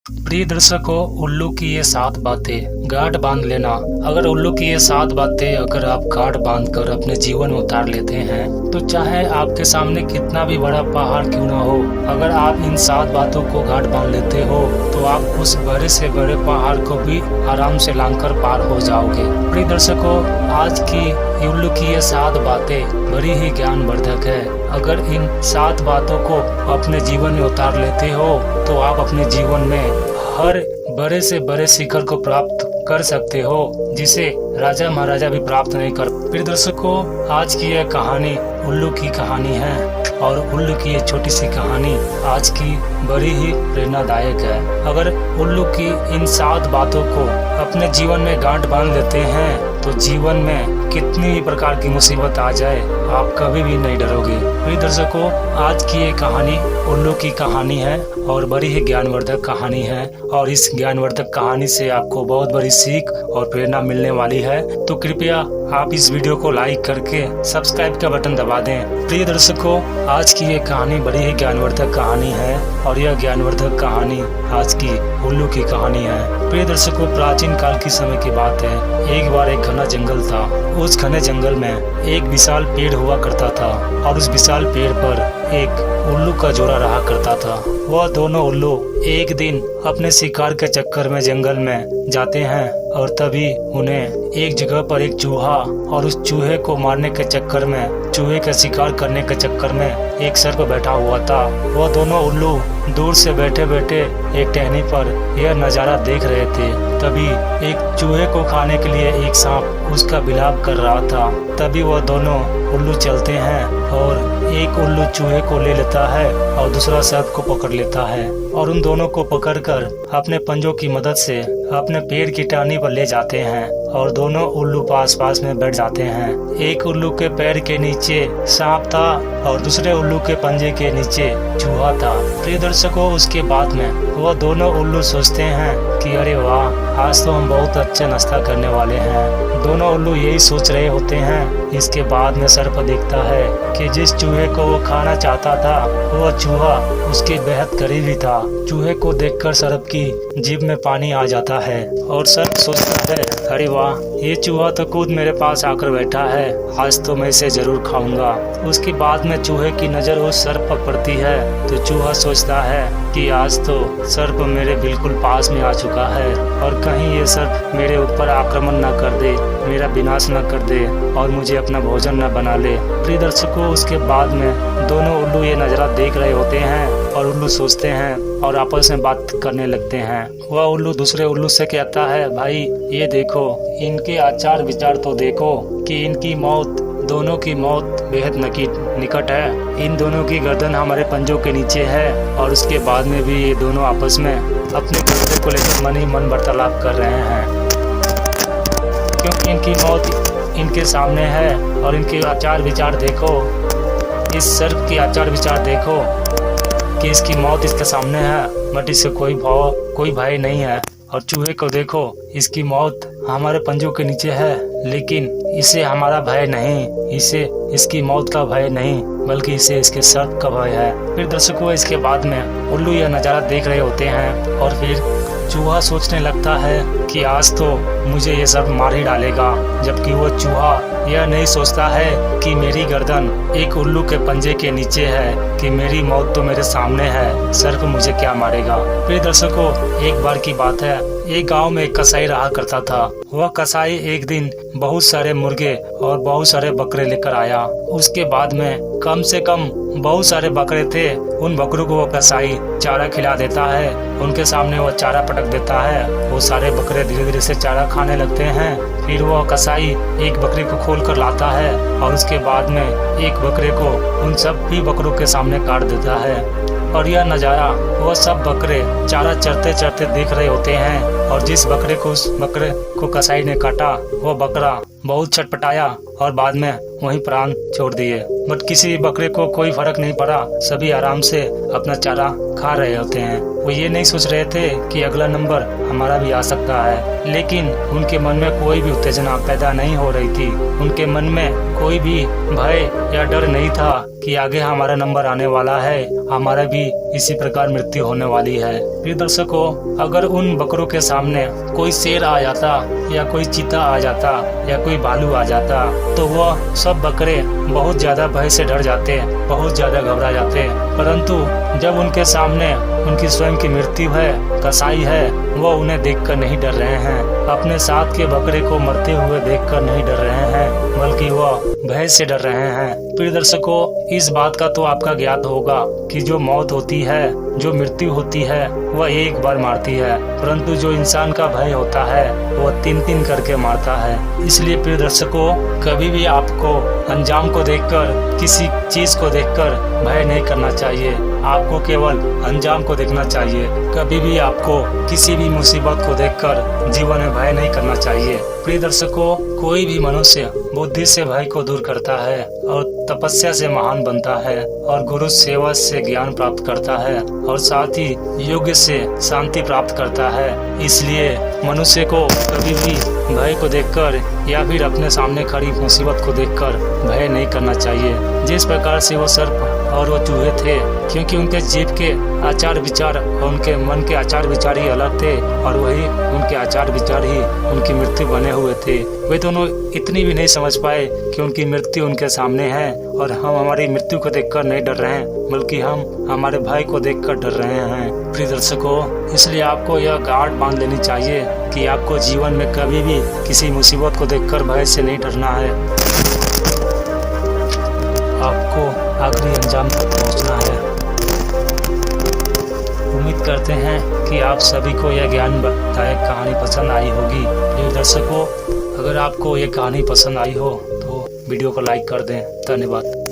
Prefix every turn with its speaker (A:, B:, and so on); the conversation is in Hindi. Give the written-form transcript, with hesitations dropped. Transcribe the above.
A: प्रिय दर्शकों, उल्लू की ये 7 बातें गांठ बांध लेना। अगर उल्लू की ये 7 बातें अगर आप गांठ बांध कर अपने जीवन में उतार लेते हैं तो चाहे आपके सामने कितना भी बड़ा पहाड़ क्यों ना हो, अगर आप इन 7 बातों को गांठ बांध लेते हो तो आप उस बड़े से बड़े पहाड़ को भी आराम से लांघकर पार हो जाओगे। प्रिय दर्शकों, आज की उल्लू की ये 7 बातें बड़ी ही ज्ञानवर्धक है। अगर इन 7 बातों को अपने जीवन में उतार लेते हो तो आप अपने जीवन में हर बड़े से बड़े शिखर को प्राप्त कर सकते हो, जिसे राजा महाराजा भी प्राप्त नहीं कर। प्रिय दर्शकों, आज की यह कहानी उल्लू की कहानी है और उल्लू की ये छोटी सी कहानी आज की बड़ी ही प्रेरणादायक है। अगर उल्लू की इन 7 बातों को अपने जीवन में गांठ बांध लेते हैं तो जीवन में कितनी भी प्रकार की मुसीबत आ जाए आप कभी भी नहीं डरोगे। प्रिय दर्शकों, आज की ये कहानी उल्लू की कहानी है और बड़ी ही ज्ञानवर्धक कहानी है और इस ज्ञानवर्धक कहानी से आपको बहुत बड़ी सीख और प्रेरणा मिलने वाली है। तो कृपया आप इस वीडियो को लाइक करके सब्सक्राइब का बटन दबा दें। प्रिय दर्शकों, आज की ये कहानी बड़ी ही ज्ञानवर्धक कहानी है और यह ज्ञानवर्धक कहानी आज की उल्लू की कहानी है। प्रिय दर्शकों, प्राचीन काल की समय की बात है। एक बार एक घना जंगल था। उस घने जंगल में एक विशाल पेड़ हुआ करता था और उस विशाल पेड़ पर एक उल्लू का जोड़ा रहा करता था। वह दोनों उल्लू एक दिन अपने शिकार के चक्कर में जंगल में जाते हैं और तभी उन्हें एक जगह पर एक चूहा और उस चूहे को मारने के चक्कर में, चूहे का शिकार करने के चक्कर में एक सर्प बैठा हुआ था। वह दोनों उल्लू दूर से बैठे बैठे एक टहनी पर यह नजारा देख रहे थे। तभी एक चूहे को खाने के लिए एक सांप उसका विलाप कर रहा था। तभी वह दोनों उल्लू चलते हैं और एक उल्लू चूहे को ले लेता है और दूसरा सर्प को पकड़ लेता है और उन दोनों को पकड़कर अपने पंजों की मदद से अपने पेड़ की टहनी पर ले जाते हैं और दोनों उल्लू पास पास में बैठ जाते हैं। एक उल्लू के पैर के नीचे सांप था और दूसरे उल्लू के पंजे के नीचे चूहा था। प्रिय दर्शकों, उसके बाद में वह दोनों उल्लू सोचते हैं कि अरे वाह, आज तो हम बहुत अच्छा नाश्ता करने वाले हैं। दोनों उल्लू यही सोच रहे होते हैं। इसके बाद में सर्प देखता है कि जिस चूहे को वो खाना चाहता था वह चूहा उसके बेहद करीब ही था। चूहे को देखकर सर्प की जीभ में पानी आ जाता है और सर्प सोचता है, अरे वाह, ये चूहा तो खुद मेरे पास आकर बैठा है, आज तो मैं इसे जरूर खाऊंगा। उसके बाद में चूहे की नजर उस सर्प पर पड़ती है तो चूहा सोचता है कि आज तो सर्प मेरे बिल्कुल पास में आ चुका है और कहीं ये सर्प मेरे ऊपर आक्रमण न कर दे, मेरा विनाश न कर दे और मुझे अपना भोजन न बना ले। प्रिय दर्शकों, उसके बाद में दोनों उल्लू ये नजारा देख रहे होते हैं और उल्लू सोचते हैं और आपस में बात करने लगते हैं। वह उल्लू दूसरे उल्लू से कहता है, भाई ये देखो, इनके आचार विचार तो देखो कि इनकी मौत, दोनों की मौत बेहद निकट है। इन दोनों की गर्दन हमारे पंजों के नीचे है और उसके बाद में भी ये दोनों आपस में अपने गर्दन को लेकर मन ही मन वार्तालाप कर रहे हैं, क्योंकि इनकी मौत इनके सामने है। और इनके आचार विचार देखो, इस सर्प के आचार विचार देखो कि इसकी मौत इसके सामने है बट इससे कोई भय नहीं है। और चूहे को देखो, इसकी मौत हमारे पंजों के नीचे है लेकिन इसे हमारा भय नहीं, इसे इसकी मौत का भय नहीं बल्कि इसे इसके सर्प का भय है। फिर दर्शकों, इसके बाद में उल्लू यह नज़ारा देख रहे होते हैं और फिर चूहा सोचने लगता है कि आज तो मुझे ये सर्प मार ही डालेगा, जबकि वो चूहा यह नहीं सोचता है कि मेरी गर्दन एक उल्लू के पंजे के नीचे है, कि मेरी मौत तो मेरे सामने है, सर्प मुझे क्या मारेगा। फिर दर्शकों, एक बार की बात है, एक गांव में एक कसाई रहा करता था। वह कसाई एक दिन बहुत सारे मुर्गे और बहुत सारे बकरे लेकर आया। उसके बाद में कम से कम बहुत सारे बकरे थे। उन बकरों को वो कसाई चारा खिला देता है, उनके सामने वो चारा पटक देता है। वो सारे बकरे धीरे धीरे से चारा खाने लगते हैं। फिर वो कसाई एक बकरे को खोल कर लाता है और उसके बाद में एक बकरे को उन सब भी बकरों के सामने काट देता है। और यह नज़ारा वह सब बकरे चारा चरते चरते देख रहे होते हैं और जिस बकरे को उस बकरे को कसाई ने काटा वह बकरा बहुत छटपटाया और बाद में वहीं प्राण छोड़ दिए। बट किसी बकरे को कोई फर्क नहीं पड़ा, सभी आराम से अपना चारा खा रहे होते हैं। वो ये नहीं सोच रहे थे कि अगला नंबर हमारा भी आ सकता है, लेकिन उनके मन में कोई भी उत्तेजना पैदा नहीं हो रही थी। उनके मन में कोई भी भय या डर नहीं था कि आगे हमारा नंबर आने वाला है, हमारा भी इसी प्रकार मृत्यु होने वाली है। प्रिय दर्शकों, अगर उन बकरों के सामने कोई शेर आ जाता या कोई चीता आ जाता या कोई भालू आ जाता तो वह सब बकरे बहुत ज्यादा भय से डर जाते, बहुत ज्यादा घबरा जाते। परंतु जब उनके सामने उनकी स्वयं की मृत्यु है, कसाई है, वह उन्हें देखकर नहीं डर रहे हैं, अपने साथ के बकरे को मरते हुए देखकर नहीं डर रहे हैं, बल्कि वह भय से डर रहे हैं। प्रिय दर्शकों, इस बात का तो आपका ज्ञात होगा कि जो मौत होती है, जो मृत्यु होती है, वह एक बार मारती है, परंतु जो इंसान का भय होता है वह 3-3 करके मारता है। इसलिए प्रिय दर्शकों, कभी भी आपको अंजाम को देखकर, किसी चीज को देखकर भय नहीं करना चाहिए। आपको केवल अंजाम को देखना चाहिए। कभी भी आपको किसी भी मुसीबत को देखकर जीवन में भय नहीं करना चाहिए। प्रिय दर्शकों, कोई भी मनुष्य बुद्धि से भय को दूर करता है और तपस्या से महान बनता है और गुरु सेवा से ज्ञान प्राप्त करता है और साथ ही योग्य से शांति प्राप्त करता है। इसलिए मनुष्य को कभी भी भय को देखकर या फिर अपने सामने खड़ी मुसीबत को देखकर भय नहीं करना चाहिए। जिस प्रकार से वो सर्प और वो चूहे थे, क्योंकि उनके जीव के आचार विचार और उनके मन के आचार विचार ही अलग थे और वही उनके आचार विचार ही उनकी मृत्यु बने हुए थे। वे दोनों इतनी भी नहीं समझ पाए कि उनकी मृत्यु उनके सामने है और हम हमारी मृत्यु को देखकर नहीं डर रहे हैं, बल्कि हम हमारे भाई को देखकर डर रहे हैं। प्रिय दर्शकों, इसलिए आपको यह गांठ बांध लेनी चाहिए कि आपको जीवन में कभी भी किसी मुसीबत को देखकर भय से नहीं डरना है। आपको आखिरी अंजाम तक पहुंचना है। उम्मीद करते हैं कि आप सभी को यह ज्ञानदायक कहानी पसंद आई होगी। प्रिय दर्शकों, अगर आपको ये कहानी पसंद आई हो तो वीडियो को लाइक कर दें। धन्यवाद।